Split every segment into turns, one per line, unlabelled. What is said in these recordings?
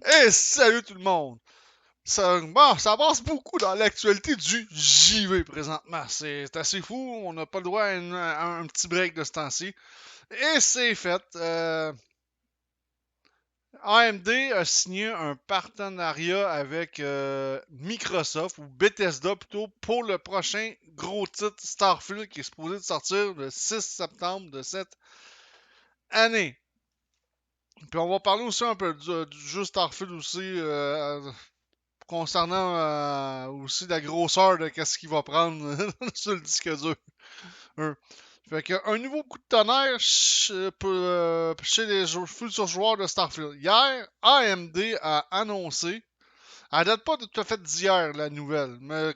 Et salut tout le monde! Ça passe beaucoup dans l'actualité du JV présentement. C'est assez fou, on n'a pas le droit à un petit break de ce temps-ci. Et c'est fait. AMD a signé un partenariat avec Microsoft, ou Bethesda plutôt, pour le prochain gros titre Starfield qui est supposé de sortir le 6 septembre de cette année. Puis on va parler aussi un peu du jeu Starfield aussi, concernant aussi la grosseur de qu'est-ce qu'il va prendre sur le disque dur. Fait que un nouveau coup de tonnerre chez les futurs joueurs de Starfield. Hier, AMD a annoncé, elle date pas tout à fait d'hier la nouvelle, mais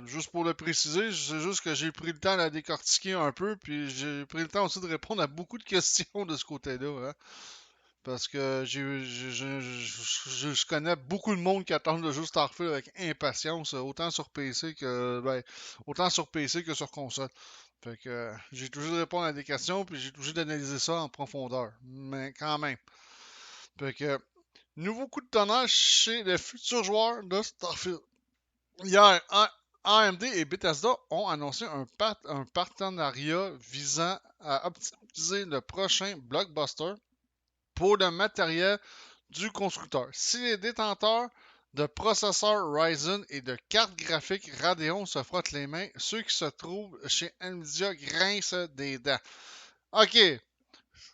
juste pour le préciser, c'est juste que j'ai pris le temps de la décortiquer un peu, puis j'ai pris le temps aussi de répondre à beaucoup de questions de ce côté-là. Hein. Parce que je connais beaucoup de monde qui attend le jeu Starfield avec impatience, autant sur PC que sur console. Fait que j'ai toujours de répondre à des questions, puis j'ai toujours d'analyser ça en profondeur. Mais quand même. Fait que nouveau coup de tonnerre chez les futurs joueurs de Starfield. Hier, AMD et Bethesda ont annoncé un partenariat visant à optimiser le prochain blockbuster pour le matériel du constructeur. Si les détenteurs de processeurs Ryzen et de cartes graphiques Radeon se frottent les mains, ceux qui se trouvent chez Nvidia grincent des dents. OK.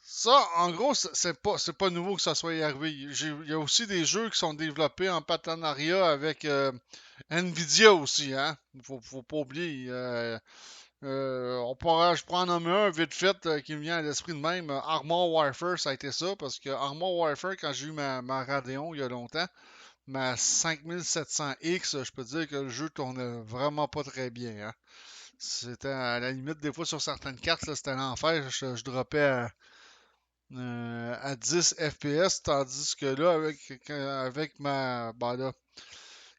Ça, en gros, c'est pas nouveau que ça soit arrivé. Il y a aussi des jeux qui sont développés en partenariat avec Nvidia aussi, hein. Faut pas oublier. Je pourrais en nommer un vite fait qui me vient à l'esprit de même. Armor Warfare, ça a été ça, parce que Armor Warfare, quand j'ai eu ma Radeon il y a longtemps, ma 5700X, je peux te dire que le jeu tournait vraiment pas très bien. Hein. C'était à la limite, des fois sur certaines cartes, c'était l'enfer. Je droppais à 10 FPS, tandis que là, avec ma. Ben là,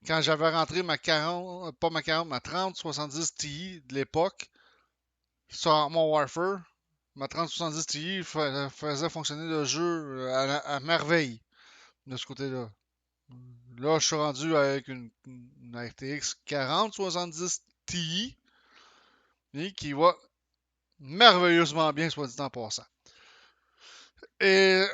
quand j'avais rentré ma 40, pas ma 40, ma 3070 Ti de l'époque, sur Armor Warfare, ma 3070 Ti faisait fonctionner le jeu à merveille de ce côté-là. Là, je suis rendu avec une RTX 4070 Ti et qui va merveilleusement bien, soit dit en passant. Et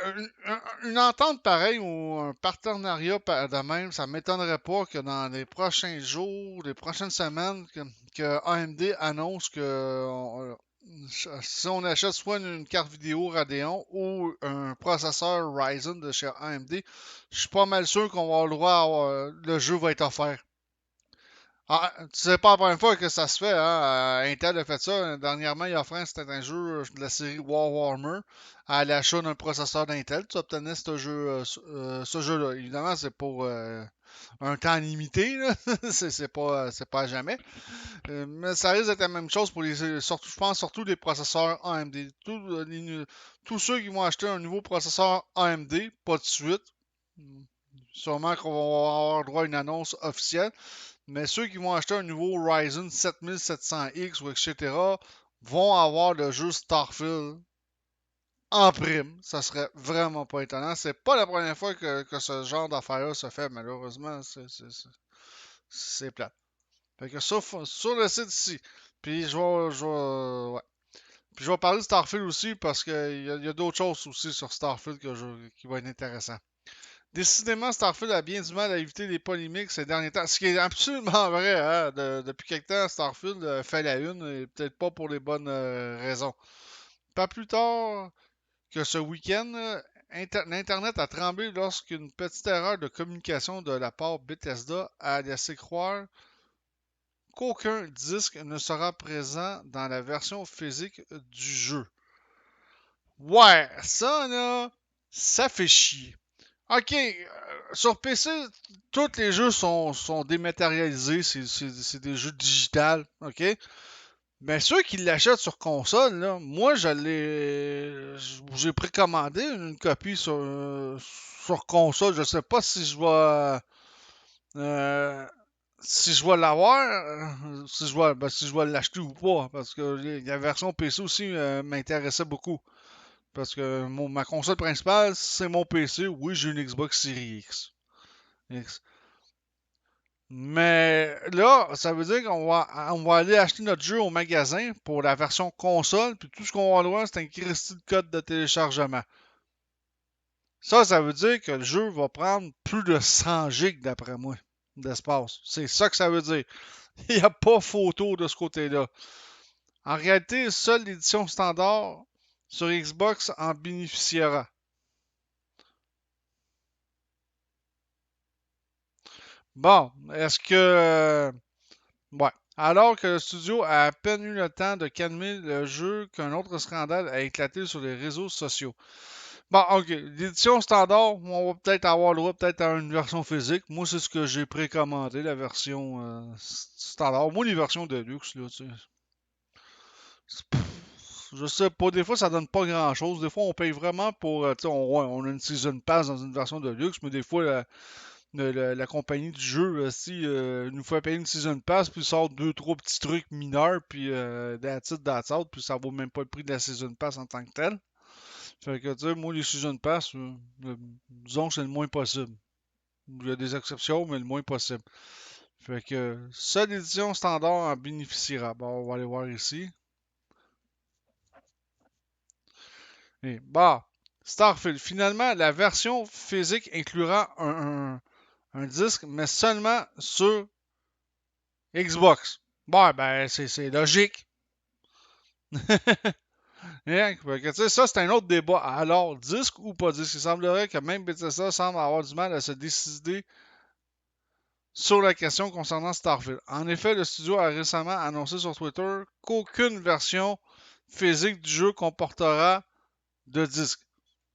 une entente pareille ou un partenariat de même, ça ne m'étonnerait pas que dans les prochains jours, les prochaines semaines, que AMD annonce que si on achète soit une carte vidéo Radeon ou un processeur Ryzen de chez AMD, je suis pas mal sûr qu'on va avoir le droit le jeu va être offert. Ah, c'est pas la première fois que ça se fait, hein. Intel a fait ça. Dernièrement, il a offert c'était un jeu de la série War Warhammer à l'achat d'un processeur d'Intel. Tu obtenais ce jeu-là. Évidemment, c'est pour un temps limité. C'est pas à jamais. Mais ça risque d'être la même chose pour surtout, je pense surtout les processeurs AMD. Tous ceux qui vont acheter un nouveau processeur AMD, pas de suite. Sûrement qu'on va avoir droit à une annonce officielle. Mais ceux qui vont acheter un nouveau Ryzen 7700X ou etc. vont avoir le jeu Starfield en prime. Ça serait vraiment pas étonnant. C'est pas la première fois que ce genre d'affaire-là se fait, malheureusement. C'est plate. Fait que sur le site ici. Puis ouais. Puis je vais parler de Starfield aussi parce qu'il y a d'autres choses aussi sur Starfield qui vont être intéressantes. Décidément, Starfield a bien du mal à éviter les polémiques ces derniers temps. Ce qui est absolument vrai. Hein? Depuis quelque temps, Starfield fait la une et peut-être pas pour les bonnes raisons. Pas plus tard que ce week-end, l'Internet a tremblé lorsqu'une petite erreur de communication de la part Bethesda a laissé croire qu'aucun disque ne sera présent dans la version physique du jeu. Ouais, ça là, ça fait chier. Ok, sur PC, tous les jeux sont dématérialisés, c'est des jeux digitales, ok? Mais ceux qui l'achètent sur console, là, moi j'ai précommandé une copie sur console. Je sais pas euh, si je vais l'avoir, si je vais l'acheter ou pas, parce que la version PC aussi m'intéressait beaucoup. Parce que ma console principale, c'est mon PC. Oui, j'ai une Xbox Series X. X. Mais là, ça veut dire qu'on va aller acheter notre jeu au magasin pour la version console, puis tout ce qu'on va avoir, c'est un Christy de code de téléchargement. Ça veut dire que le jeu va prendre plus de 100 gigs d'après moi d'espace. C'est ça que ça veut dire. Il n'y a pas photo de ce côté-là. En réalité, seule l'édition standard sur Xbox en bénéficiera. Bon, est-ce que... ouais. Alors que le studio a à peine eu le temps de calmer le jeu qu'un autre scandale a éclaté sur les réseaux sociaux. Bon, ok. L'édition standard, on va peut-être avoir le droit peut-être à une version physique. Moi, c'est ce que j'ai précommandé, la version standard. Moi, les versions de luxe, là, tu sais. Je sais pas, des fois ça donne pas grand chose. Des fois on paye vraiment pour. Tu sais, on a une season pass dans une version de luxe, mais des fois la compagnie du jeu nous fait payer une season pass, puis sort deux, trois petits trucs mineurs, puis that's it, puis ça vaut même pas le prix de la season pass en tant que tel. Fait que tu sais, moi les season pass, disons que c'est le moins possible. Il y a des exceptions, mais le moins possible. Fait que seule édition standard en bénéficiera. Bon, on va aller voir ici. Et, bah, Starfield. Finalement, la version physique inclura un disque, mais seulement sur Xbox. Bon, ben, c'est logique. Hein, fait que, tu sais, ça, c'est un autre débat. Alors, disque ou pas disque? Il semblerait que même Bethesda semble avoir du mal à se décider sur la question concernant Starfield. En effet, le studio a récemment annoncé sur Twitter qu'aucune version physique du jeu comportera de disque.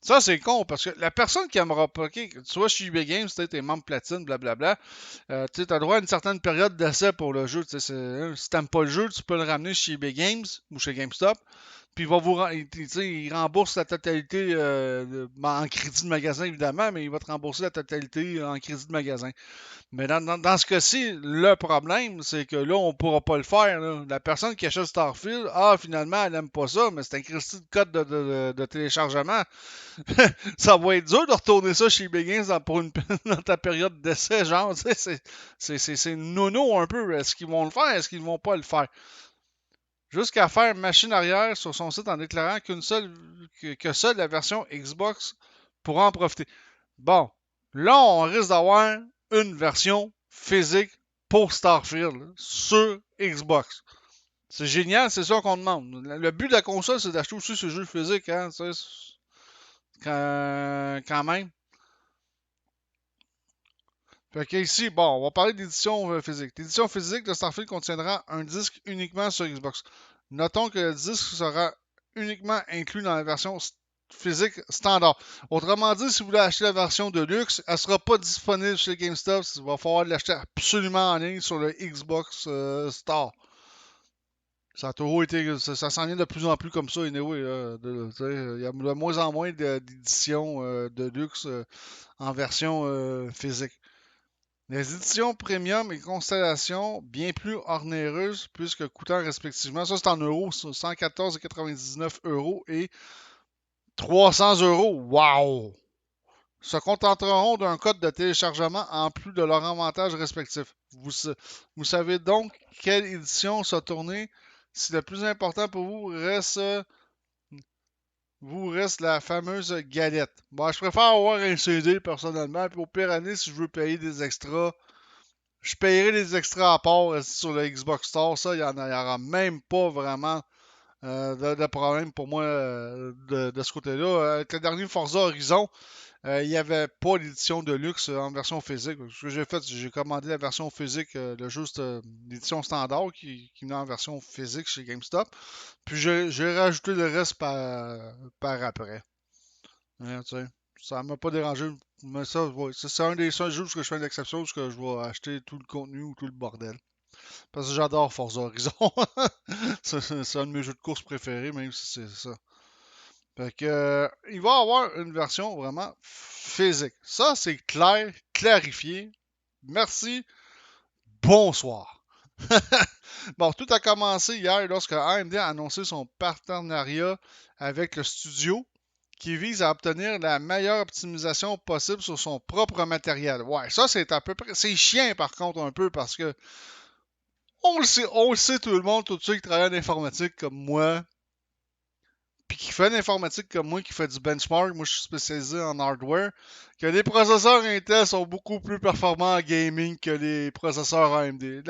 Ça, c'est con, parce que la personne qui aimera pas, ok, tu vois, chez eBay Games, tu es membre platine, blablabla, tu as droit à une certaine période d'essai pour le jeu. Si t'aimes pas le jeu, tu peux le ramener chez eBay Games ou chez GameStop, puis il rembourse la totalité en crédit de magasin, évidemment, mais il va te rembourser la totalité en crédit de magasin. Mais dans ce cas-ci, le problème, c'est que là, on ne pourra pas le faire. Là. La personne qui achète Starfield, finalement, elle n'aime pas ça, mais c'est un Christy de code de téléchargement. Ça va être dur de retourner ça chez Begins dans ta période d'essai, genre, tu sais, c'est nono un peu. Est-ce qu'ils vont le faire? Est-ce qu'ils vont pas le faire? Jusqu'à faire machine arrière sur son site en déclarant que seule la version Xbox pourra en profiter. Bon, là, on risque d'avoir une version physique pour Starfield sur Xbox. C'est génial, c'est ça qu'on demande. Le but de la console, c'est d'acheter aussi ce jeu physique, hein, quand même. Fait que ici, bon, on va parler d'édition physique. L'édition physique de Starfield contiendra un disque uniquement sur Xbox. Notons que le disque sera uniquement inclus dans la version physique standard. Autrement dit, si vous voulez acheter la version de luxe, elle ne sera pas disponible chez GameStop. Il va falloir l'acheter absolument en ligne sur le Xbox Store. Ça a toujours été. Ça s'en vient de plus en plus comme ça, anyway. Il y a de moins en moins d'éditions de luxe en version physique. Les éditions premium et constellation, bien plus onéreuses, puisque coûtant respectivement, ça c'est en euros, 114,99 euros et 300 euros. Wow! Se contenteront d'un code de téléchargement en plus de leur avantage respectif. Vous savez donc quelle édition se tourner si le plus important pour vous reste la fameuse galette. Bon, je préfère avoir un CD personnellement, puis au pire année, si je veux payer des extras, je paierai les extras à part sur le Xbox Store. Ça, il n'y aura même pas vraiment de problème pour moi de ce côté-là. Avec le dernier Forza Horizon, il n'y avait pas l'édition de luxe en version physique. Ce que j'ai fait, j'ai commandé la version physique, le jeu, l'édition standard qui venait en version physique chez GameStop. Puis j'ai rajouté le reste par après. Hein, tu sais, ça m'a pas dérangé. Mais ça, ouais, c'est un des seuls jeux où je fais une exception, où je vais acheter tout le contenu ou tout le bordel. Parce que j'adore Forza Horizon. C'est un de mes jeux de course préférés, même si c'est ça. Fait que, il va y avoir une version vraiment physique. Ça, c'est clair, clarifié. Merci. Bonsoir. Bon, tout a commencé hier lorsque AMD a annoncé son partenariat avec le studio qui vise à obtenir la meilleure optimisation possible sur son propre matériel. Ouais, ça c'est à peu près. C'est chiant par contre un peu parce que on le sait tout le monde, tous ceux qui travaillent en informatique comme moi, puis qui fait de l'informatique comme moi, qui fait du benchmark, moi je suis spécialisé en hardware, que les processeurs Intel sont beaucoup plus performants en gaming que les processeurs AMD.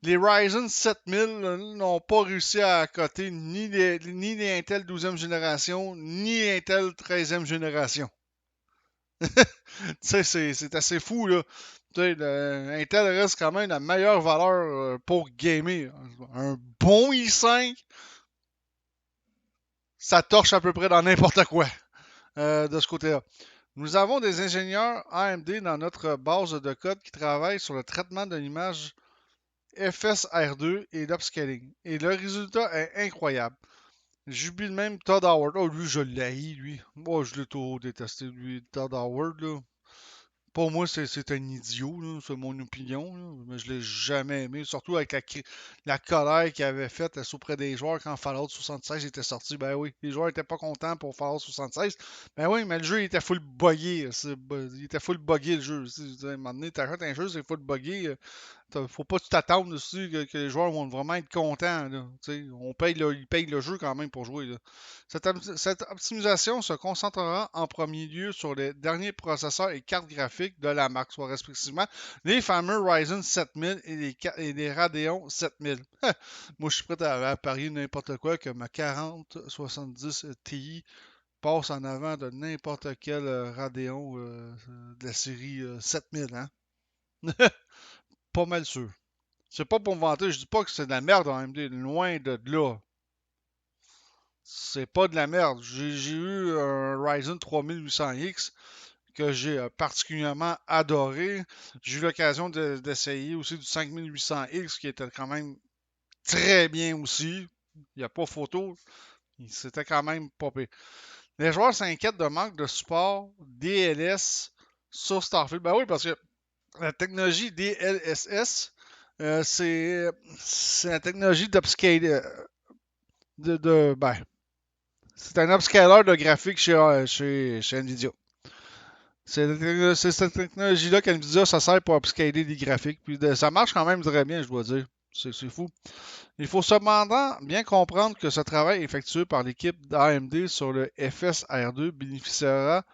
Les Ryzen 7000 n'ont pas réussi à coter ni les Intel 12e génération, ni Intel 13e génération. Tu sais, c'est assez fou, là. Tu sais, Intel reste quand même la meilleure valeur pour gamer. Un bon i5, ça torche à peu près dans n'importe quoi de ce côté-là. Nous avons des ingénieurs AMD dans notre base de code qui travaillent sur le traitement de l'image FSR2 et l'upscaling. Et le résultat est incroyable. Jubile même Todd Howard. Oh, lui, je l'haïs, lui. Moi, je l'ai trop détesté, lui, Todd Howard, là. Pour moi, c'est un idiot, là, c'est mon opinion, là, mais je l'ai jamais aimé, surtout avec la colère qu'il avait faite auprès des joueurs quand Fallout 76 était sorti. Ben oui, les joueurs étaient pas contents pour Fallout 76. Ben oui, mais le jeu il était full buggé. Il était full buggé le jeu. À un moment donné, t'achètes un jeu, c'est full buggé. Faut pas que tu t'attendes aussi que les joueurs vont vraiment être contents. Là. Ils payent le jeu quand même pour jouer. Là. Cette optimisation se concentrera en premier lieu sur les derniers processeurs et cartes graphiques de la marque, soit respectivement les fameux Ryzen 7000 et les Radeon 7000. Moi, je suis prêt à parier n'importe quoi que ma 4070 Ti passe en avant de n'importe quel Radeon de la série 7000. Hein? Pas mal sûr. C'est pas pour me vanter, je dis pas que c'est de la merde en AMD, loin de là. C'est pas de la merde. J'ai eu un Ryzen 3800X que j'ai particulièrement adoré. J'ai eu l'occasion d'essayer aussi du 5800X qui était quand même très bien aussi. Il n'y a pas photo. C'était quand même pas pire. Les joueurs s'inquiètent de manque de support DLS sur Starfield. Ben oui, parce que la technologie DLSS, c'est la technologie d'upscale. Ben, c'est un upscaler de graphique chez Nvidia. C'est cette technologie-là qu'NVIDIA, ça sert pour upscaler des graphiques. Puis ça marche quand même très bien, je dois dire. C'est fou. Il faut cependant bien comprendre que ce travail effectué par l'équipe d'AMD sur le FSR2 à, bénéficiera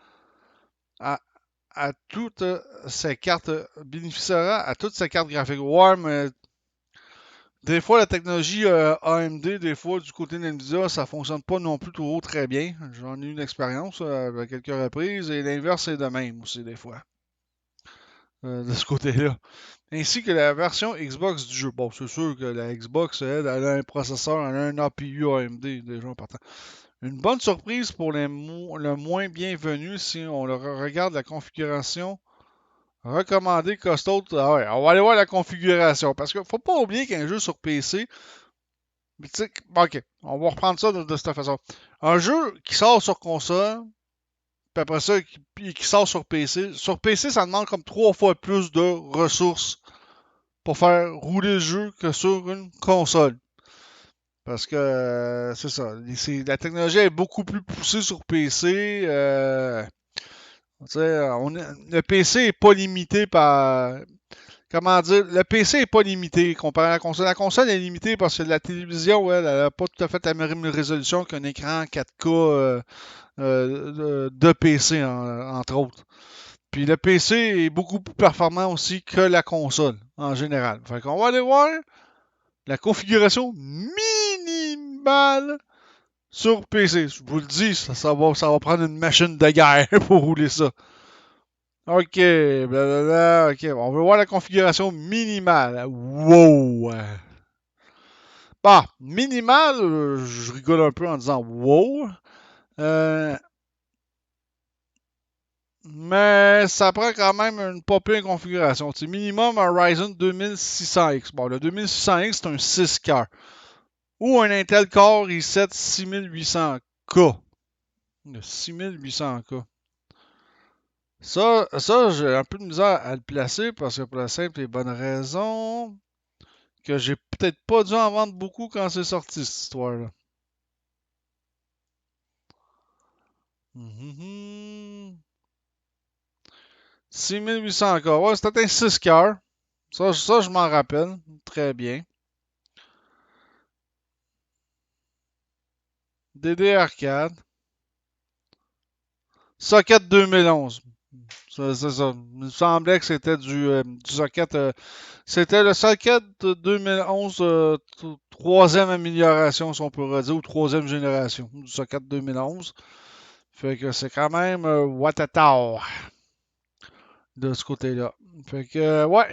à toutes ces cartes graphiques. Ouais, mais des fois, la technologie AMD, des fois, du côté d'NVIDIA, ça fonctionne pas non plus toujours très bien. J'en ai eu une expérience à quelques reprises et l'inverse est de même aussi, des fois, de ce côté-là. Ainsi que la version Xbox du jeu. Bon, c'est sûr que la Xbox, elle a un processeur, elle a un APU AMD, déjà en partant. Une bonne surprise pour le moins bienvenu si on regarde la configuration recommandée costaud. Ah ouais, on va aller voir la configuration. Parce qu'il faut pas oublier qu'un jeu sur PC, ok, on va reprendre ça de cette façon. Un jeu qui sort sur console, puis après ça, qui sort sur PC. Sur PC, ça demande comme 3 fois plus de ressources pour faire rouler le jeu que sur une console. Parce que c'est ça. La technologie est beaucoup plus poussée sur PC. Le PC est pas limité par. Comment dire? Le PC est pas limité comparé à la console. La console est limitée parce que la télévision, elle n'a pas tout à fait la même résolution qu'un écran 4K de PC, entre autres. Puis le PC est beaucoup plus performant aussi que la console, en général. Fait qu'on va aller voir la configuration minimale sur PC. Je vous le dis, ça va prendre une machine de guerre pour rouler ça. Ok, blablabla, ok, on va voir la configuration minimale. Wow! Bah, minimale, je rigole un peu en disant wow. Euh, mais ça prend quand même une pas pire configuration. C'est minimum un Ryzen 2600X. Bon, le 2600X, c'est un 6 cœurs. Ou un Intel Core i7 6800K. Le 6800K. Ça j'ai un peu de misère à le placer parce que pour la simple et bonne raison que j'ai peut-être pas dû en vendre beaucoup quand c'est sorti, cette histoire-là. Mhm. 6800K. Ouais, c'était un 6 cœurs. Ça, je m'en rappelle. Très bien. DDR4. Socket 2011. C'est ça. Il me semblait que c'était du socket. C'était le socket 2011, troisième amélioration, si on pourrait dire, ou troisième génération du socket 2011. Fait que c'est quand même Watatao de ce côté-là. Fait que, ouais,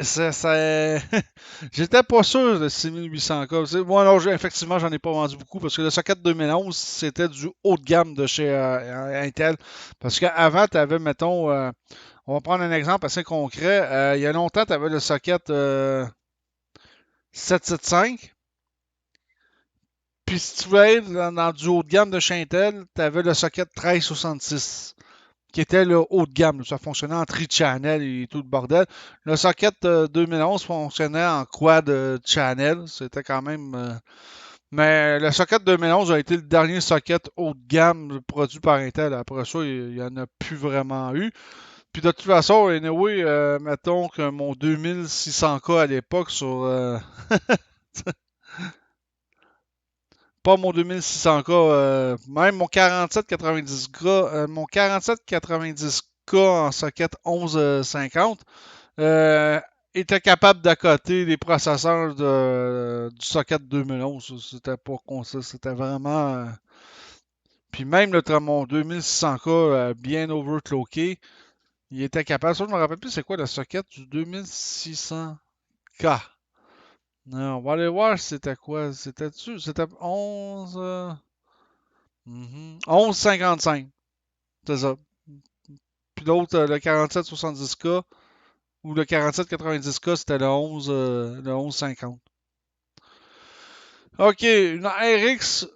j'étais pas sûr de 6800K. Moi, non, effectivement, j'en ai pas vendu beaucoup parce que le socket 2011, c'était du haut de gamme de chez Intel. Parce qu'avant, tu avais, mettons, on va prendre un exemple assez concret. Il y a longtemps, tu avais le socket 775. Puis si tu voulais être dans du haut de gamme de chez Intel, tu avais le socket 1366 qui était le haut de gamme. Ça fonctionnait en tri-channel et tout le bordel. Le socket 2011 fonctionnait en quad channel. C'était quand même. Mais le socket 2011 a été le dernier socket haut de gamme produit par Intel. Après ça, il n'y en a plus vraiment eu. Puis de toute façon, anyway, mettons que mon 2600K à l'époque sur. Pas mon 2600K, même mon 4790K, mon 4790K en socket 1150 euh, était capable d'accoter les processeurs du socket 2011. C'était pas con ça, c'était vraiment. Puis même mon 2600K bien overclocké, il était capable. Ça, je me rappelle plus c'est quoi le socket du 2600K. Non, on va aller voir c'était quoi. C'était 11. 11,55. C'est ça. Puis l'autre, le 47,70K ou le 47,90K, c'était le 11,50. Ok, une RX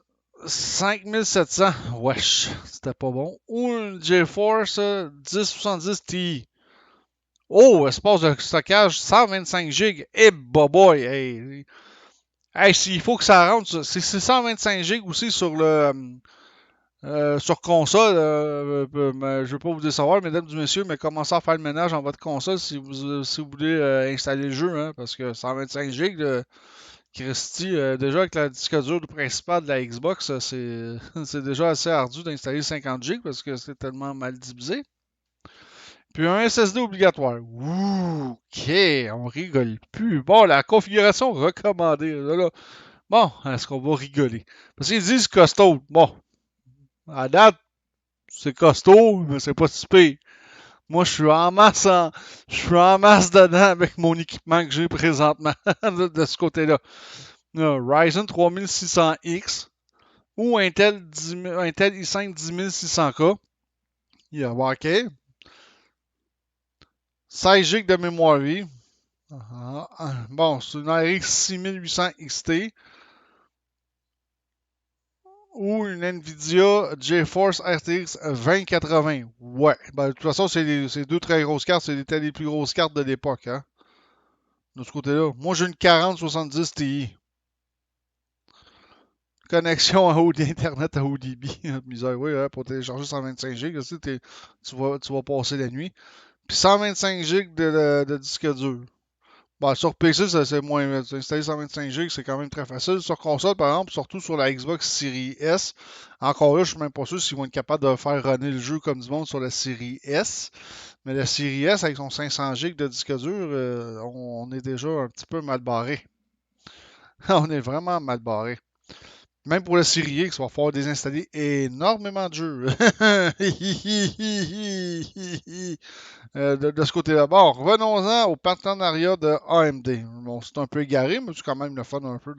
5700. Wesh, c'était pas bon. Ou une GeForce 1070 Ti. Oh, espace de stockage 125 GB. Eh, boy, hey. Hey, s'il faut que ça rentre, c'est 125 GB aussi sur console, je ne veux pas vous décevoir, mesdames et messieurs, mais commencez à faire le ménage dans votre console si vous voulez installer le jeu, hein, parce que 125 GB, Christy, déjà avec la disque dur principale de la Xbox, c'est déjà assez ardu d'installer 50 GB parce que c'est tellement mal divisé. Puis un SSD obligatoire. Ouh, ok, on rigole plus. Bon, la configuration recommandée. Là. Bon, est-ce qu'on va rigoler? Parce qu'ils disent costaud. Bon, à date, c'est costaud, mais c'est pas si pire. Moi, je suis en masse dedans avec mon équipement que j'ai présentement de ce côté-là. Ryzen 3600X ou Intel i5 10600K. Il y a OK. 16 GB de mémoire vive. Bon, c'est une RX 6800 XT ou une Nvidia GeForce RTX 2080. Ouais. Ben, de toute façon, c'est deux très grosses cartes. C'était les plus grosses cartes de l'époque. Hein, de ce côté-là. Moi, j'ai une 4070 Ti. Connexion à haut Internet à haut débit. Misère, oui, hein, pour télécharger 125 GB. Aussi, tu vas passer la nuit. Puis 125 GB de disque dur. Bon, sur PC, c'est moins. Installer 125 GB, c'est quand même très facile. Sur console, par exemple, surtout sur la Xbox Series S, encore là, je suis même pas sûr s'ils vont être capables de faire runner le jeu comme du monde sur la Series S. Mais la Series S, avec son 500 GB de disque dur, on est déjà un petit peu mal barré. On est vraiment mal barré. Même pour la Series X, il va falloir désinstaller énormément de jeux. De ce côté-là. Bon, revenons-en au partenariat de AMD. Bon, c'est un peu égaré, mais c'est quand même le fun un peu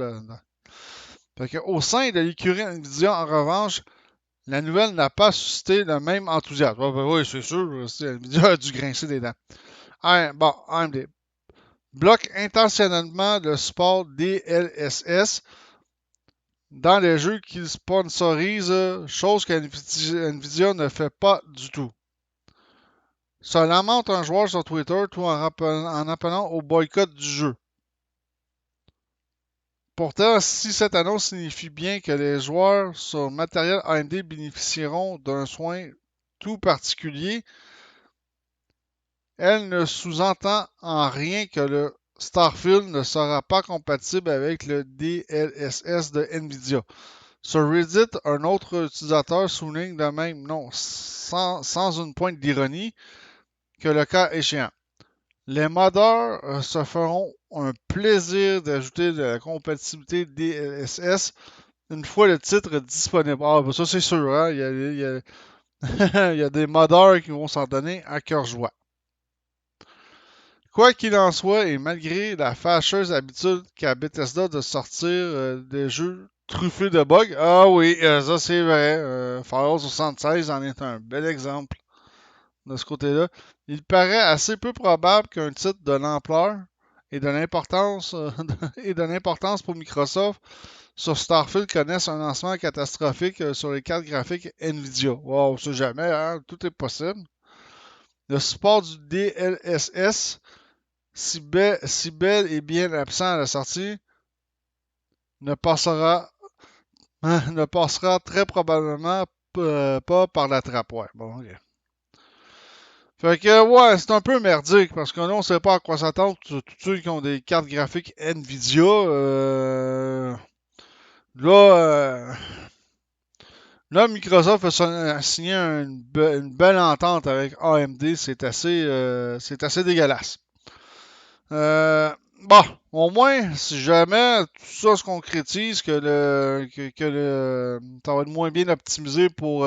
Fait que, au sein de l'écurie Nvidia, en revanche, la nouvelle n'a pas suscité le même enthousiasme. Oui, c'est sûr, Nvidia a dû grincer des dents. Bon, AMD bloque intentionnellement le support DLSS dans les jeux qu'il sponsorise, chose qu'NVIDIA ne fait pas du tout. Se lamente un joueur sur Twitter tout en appelant au boycott du jeu. Pourtant, si cette annonce signifie bien que les joueurs sur matériel AMD bénéficieront d'un soin tout particulier, elle ne sous-entend en rien que le Starfield ne sera pas compatible avec le DLSS de Nvidia. Sur Reddit, un autre utilisateur souligne de même, non, sans une pointe d'ironie, que le cas échéant. Les modeurs se feront un plaisir d'ajouter de la compatibilité DLSS une fois le titre disponible. Ah, ben ça c'est sûr, hein? Il y a des modeurs qui vont s'en donner à cœur joie. Quoi qu'il en soit, et malgré la fâcheuse habitude qu'a Bethesda de sortir des jeux truffés de bugs, ah oui, ça c'est vrai, Fallout 76 en est un bel exemple de ce côté-là. Il paraît assez peu probable qu'un titre de l'ampleur et de l'importance et de l'importance pour Microsoft sur Starfield connaisse un lancement catastrophique sur les cartes graphiques Nvidia. Wow, on sait jamais, hein? Tout est possible. Le support du DLSS, si bel et bien absent à la sortie, ne passera, ne passera très probablement pas par la trappe. Ouais, bon, ok. Fait que, ouais, c'est un peu merdique parce que là, on sait pas à quoi s'attendre. Tous ceux qui ont des cartes graphiques Nvidia, là, Microsoft a signé une belle entente avec AMD. C'est assez dégueulasse. Bon, au moins, si jamais tout ça se concrétise, que ça va être moins bien optimisé pour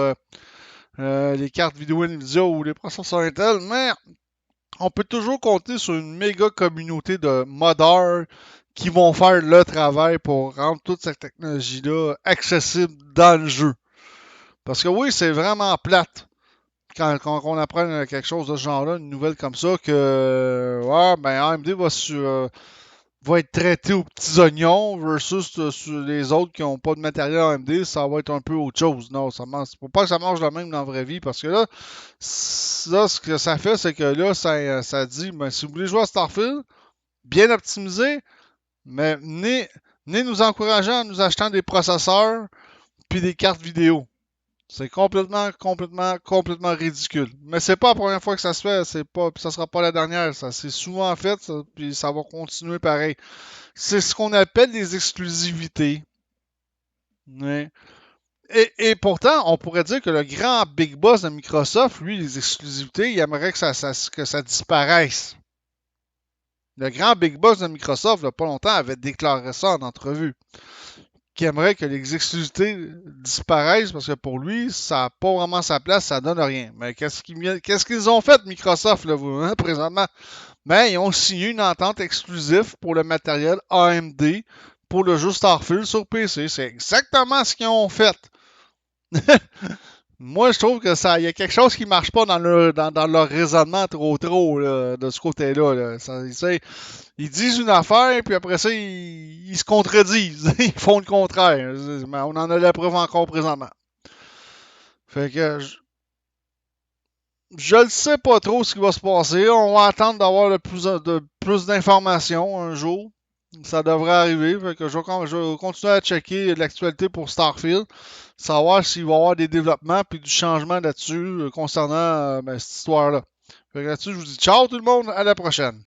les cartes vidéo Nvidia ou les processeurs Intel, mais on peut toujours compter sur une méga communauté de modeurs qui vont faire le travail pour rendre toute cette technologie-là accessible dans le jeu. Parce que oui, c'est vraiment plate quand on apprend quelque chose de ce genre-là, une nouvelle comme ça, que ouais, ben AMD va être traité aux petits oignons versus sur les autres qui n'ont pas de matériel AMD, ça va être un peu autre chose. Non, faut pas que ça marche de même dans la vraie vie parce que là, ce que ça fait, c'est que là, ça dit, ben, si vous voulez jouer à Starfield, bien optimisé, mais venez nous encourager en nous achetant des processeurs puis des cartes vidéo. C'est complètement ridicule. Mais c'est pas la première fois que ça se fait, ça sera pas la dernière. Ça s'est souvent fait, puis ça va continuer pareil. C'est ce qu'on appelle des exclusivités. Ouais. Et pourtant, on pourrait dire que le grand big boss de Microsoft, lui, les exclusivités, il aimerait que ça disparaisse. Le grand big boss de Microsoft, il n'y a pas longtemps, avait déclaré ça en entrevue. Qui aimerait que les exclusivités disparaissent parce que pour lui, ça n'a pas vraiment sa place, ça donne rien. Mais qu'est-ce qu'ils ont fait, Microsoft, là, présentement? Ben, ils ont signé une entente exclusive pour le matériel AMD pour le jeu Starfield sur PC. C'est exactement ce qu'ils ont fait. Moi, je trouve que il y a quelque chose qui marche pas dans leur raisonnement trop là, de ce côté-là. Là. Ils disent une affaire, puis après ça, ils se contredisent. Ils font le contraire. Mais on en a la preuve encore présentement. Fait que je ne sais pas trop ce qui va se passer. On va attendre d'avoir plus d'informations un jour. Ça devrait arriver. Fait que je vais continuer à checker l'actualité pour Starfield. Savoir s'il va y avoir des développements puis du changement là-dessus concernant cette histoire-là. Fait que là-dessus, je vous dis ciao tout le monde. À la prochaine.